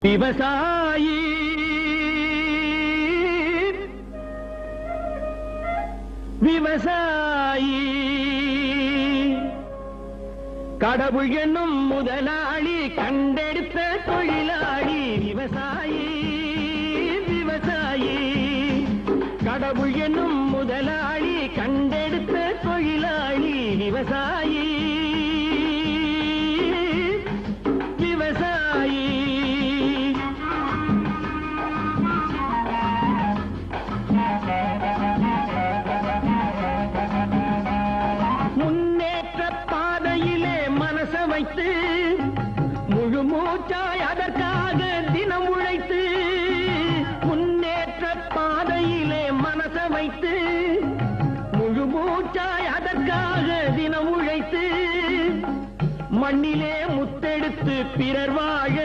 விவசாயி விவசாயி கடவுள் என்னும் முதலாளி கண்டெடுத்த தொழிலாளி விவசாயி விவசாயி கடவுள் என்னும் முதலாளி கண்டெடுத்த தொழிலாளி விவசாயி விவசாயி முன்னேற்ற பாதையிலே மனச வைத்து முழு மூச்சாய் அதற்காக தினம் உழைத்து முன்னேற்ற பாதையிலே மனச வைத்து முழு மூச்சாய் அதற்காக தினம் உழைத்து மண்ணிலே முத்தெடுத்து பிறர் வாழ